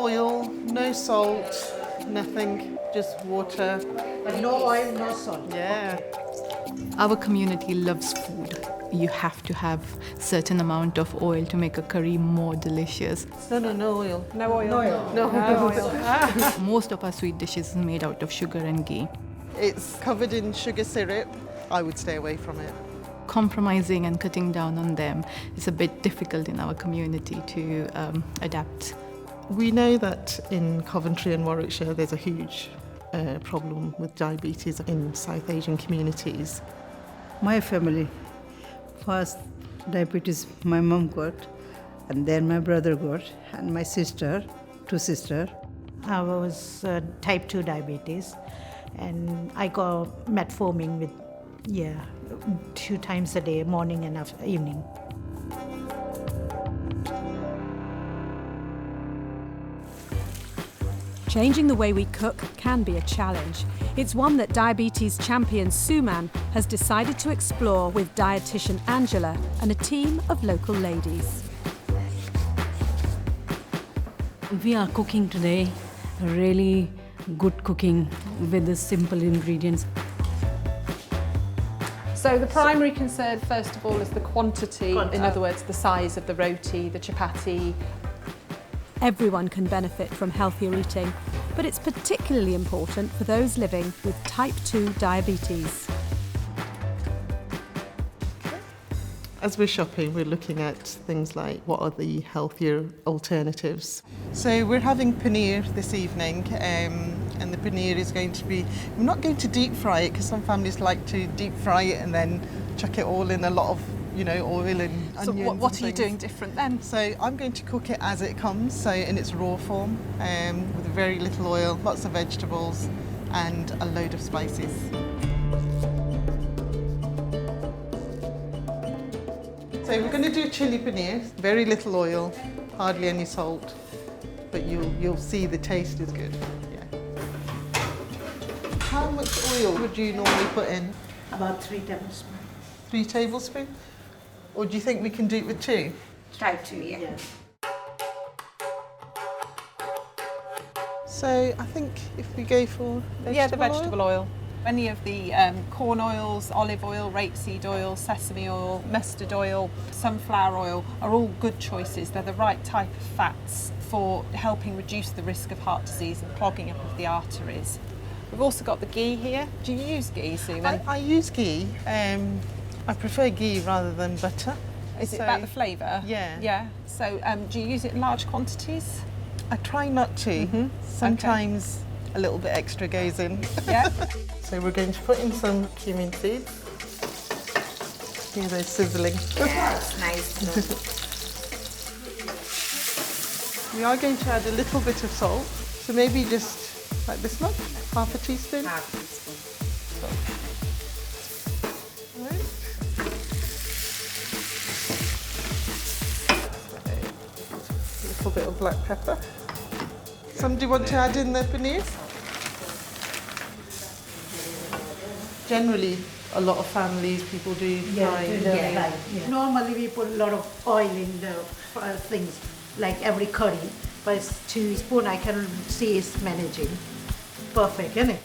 oil, no salt, nothing, just water. No oil, no salt. Yeah. Our community loves food. You have to have certain amount of oil to make a curry more delicious. No oil. No oil. No oil. No. oil. Most of our sweet dishes is made out of sugar and ghee. It's covered in sugar syrup. I would stay away from it. Compromising and cutting down on them is a bit difficult in our community to adapt. We know that in Coventry and Warwickshire there's a huge problem with diabetes in South Asian communities. My family, first diabetes my mom got, and then my brother got, and my sister, two sisters. I was type 2 diabetes, and I got metformin with, 2 times a day, morning and evening. Changing the way we cook can be a challenge. It's one that diabetes champion Suman has decided to explore with dietitian Angela and a team of local ladies. We are cooking today really good cooking with the simple ingredients. So the primary concern, first of all, is the quantity. In other words, the size of the roti, the chapati. Everyone can benefit from healthier eating, but it's particularly important for those living with type 2 diabetes. As we're shopping, we're looking at things like what are the healthier alternatives. So we're having paneer this evening, and the paneer is going to be, I'm not going to deep fry it because some families like to deep fry it and then chuck it all in a lot of oil and So onions. what are you and doing things. different then? So I'm going to cook it as it comes, so in its raw form, with very little oil, lots of vegetables and a load of spices. So we're going to do chili paneer, very little oil, hardly any salt, but you'll see the taste is good. Yeah. How much oil would you normally put in? About 3 tablespoons. 3 tablespoons? Or do you think we can do it with 2? Type 2, yeah. So I think if we go for The vegetable oil. Any of the corn oils, olive oil, rapeseed oil, sesame oil, mustard oil, sunflower oil are all good choices. They're the right type of fats for helping reduce the risk of heart disease and clogging up of the arteries. We've also got the ghee here. Do you use ghee, Suman? I use ghee. I prefer ghee rather than butter. Is it about the flavour? Yeah. Yeah. So do you use it in large quantities? I try not to. Sometimes a little bit extra goes in. Yeah. So we're going to put in some cumin seeds. Hear those sizzling. Yeah, it's nice. We are going to add a little bit of salt. So maybe just like this much, half a teaspoon. Half teaspoon. Right. A little bit of black pepper. Somebody want to add in the paneer? Generally, a lot of families, people do fry. Normally we put a lot of oil in the things, like every curry, but it's 2 spoons I can see is managing. Perfect, isn't it?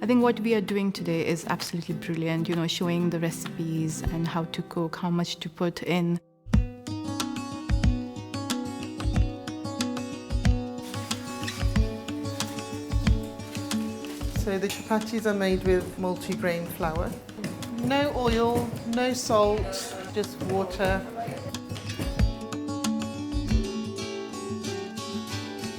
I think what we are doing today is absolutely brilliant, showing the recipes and how to cook, how much to put in. So the chapatis are made with multi-grain flour. No oil, no salt, just water.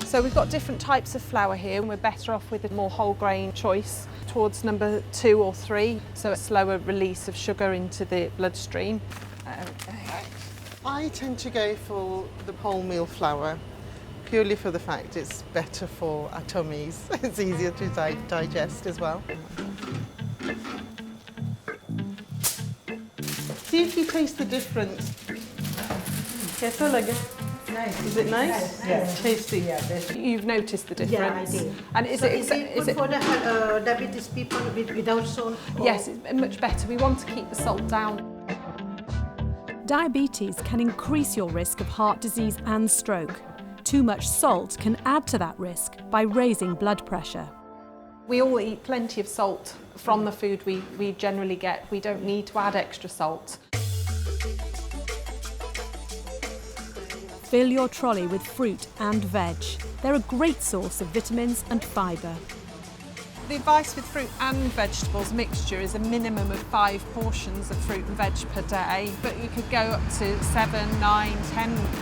So we've got different types of flour here, and we're better off with a more whole grain choice towards number 2 or 3, so a slower release of sugar into the bloodstream. I tend to go for the wholemeal flour, purely for the fact it's better for our tummies. It's easier to digest as well. See if you taste the difference. Kaisa lage? Nice. Is it nice? Yes. Tasty. You've noticed the difference? Yeah, I did. And is So it good for the diabetes people without salt? Yes, it's much better. We want to keep the salt down. Diabetes can increase your risk of heart disease and stroke. too much salt can add to that risk by raising blood pressure. We all eat plenty of salt from the food we generally get. We don't need to add extra salt. Fill your trolley with fruit and veg. They're a great source of vitamins and fibre. The advice with fruit and vegetables mixture is a minimum of 5 portions of fruit and veg per day, but you could go up to 7, 9,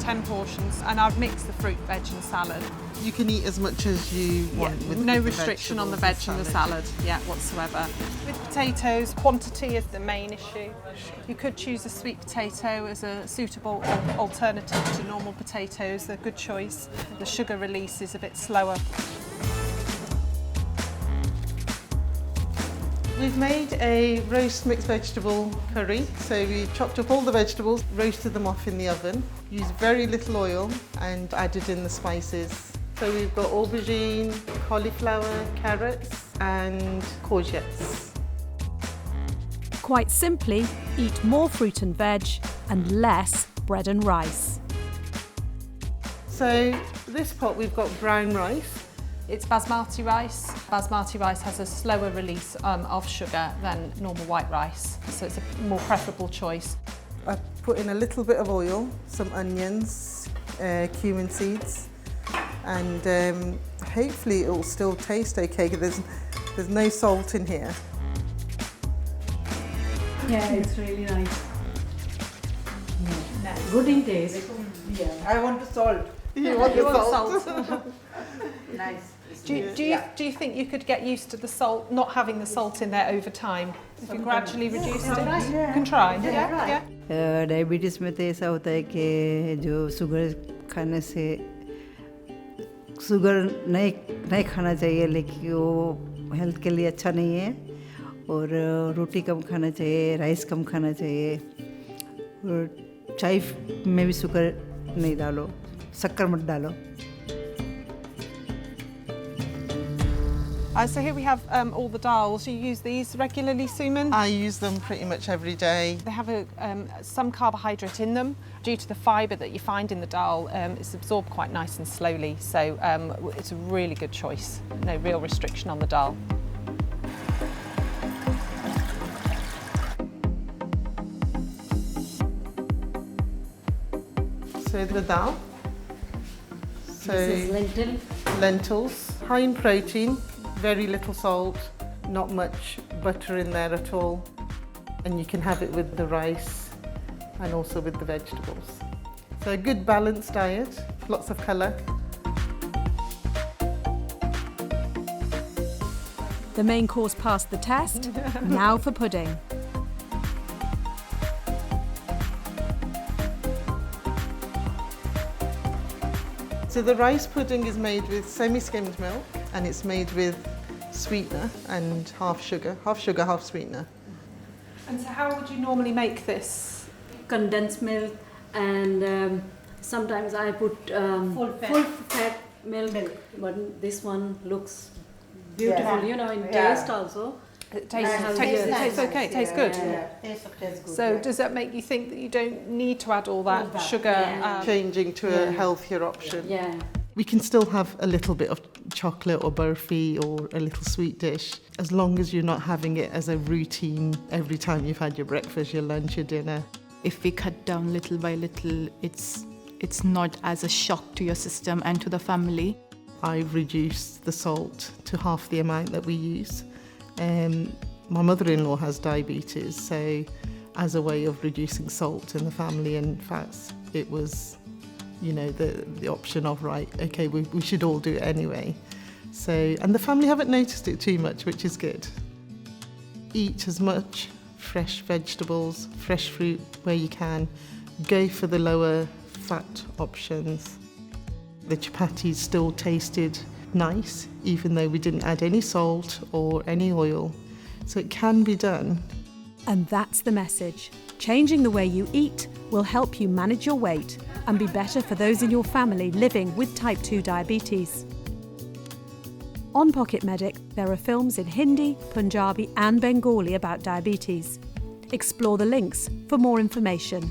10 portions, and I'd mix the fruit, veg and salad. You can eat as much as you want. Yeah, with no the restriction on the veg vegetables and the salad, whatsoever. With potatoes, quantity is the main issue. You could choose a sweet potato as a suitable alternative to normal potatoes. They're a good choice. The sugar release is a bit slower. We've made a roast mixed vegetable curry. So we chopped up all the vegetables, roasted them off in the oven, used very little oil and added in the spices. So we've got aubergine, cauliflower, carrots and courgettes. Quite simply, eat more fruit and veg and less bread and rice. So this pot we've got brown rice. It's basmati rice. Basmati rice has a slower release of sugar than normal white rice, so it's a more preferable choice. I put in a little bit of oil, some onions, cumin seeds, and hopefully it will still taste okay. There's no salt in here. Yeah, it's really nice. Good in taste. Yeah, I want the salt. You want the want salt? Nice. Do you think you could get used to the salt, not having the salt in there over time? If you gradually reduced it? You can try. Yeah. Diabetes में तो ऐसा होता है कि जो sugar खाने से sugar नहीं खाना चाहिए, लेकिन वो हेल्थ के लिए अच्छा नहीं है, और रोटी कम खाना चाहिए, राइस कम खाना चाहिए, और चाय में भी शुगर नहीं डालो, शक्कर मत डालो. So here we have all the dals. You use these regularly, Suman? I use them pretty much every day. They have some carbohydrate in them. Due to the fibre that you find in the dal, it's absorbed quite nice and slowly, so it's a really good choice. No real restriction on the dal. So the dal. So This is lentil. lentils, high in protein, very little salt, not much butter in there at all, and you can have it with the rice and also with the vegetables. So a good balanced diet, lots of colour. The main course passed the test. Now for pudding. So the rice pudding is made with semi-skimmed milk, and it's made with sweetener and half sugar, half sweetener. And so how would you normally make this? Condensed milk, and sometimes I put full fat milk, but this one looks beautiful, you know, in taste also. It tastes okay, it tastes good. So does that make you think that you don't need to add all that sugar? Changing to a healthier option. Yeah. We can still have a little bit of chocolate or burfi or a little sweet dish, as long as you're not having it as a routine every time you've had your breakfast, your lunch, your dinner. If we cut down little by little, it's not as a shock to your system and to the family. I've reduced the salt to half the amount that we use. My mother-in-law has diabetes, so as a way of reducing salt in the family and fats, it was, you know, the option of, right, okay, we should all do it anyway. So, and the family haven't noticed it too much, which is good. Eat as much fresh vegetables, fresh fruit where you can. Go for the lower fat options. The chapatis still tasted nice, even though we didn't add any salt or any oil. So it can be done. And that's the message. Changing the way you eat will help you manage your weight and be better for those in your family living with type 2 diabetes. On Pocket Medic, there are films in Hindi, Punjabi and Bengali about diabetes. Explore the links for more information.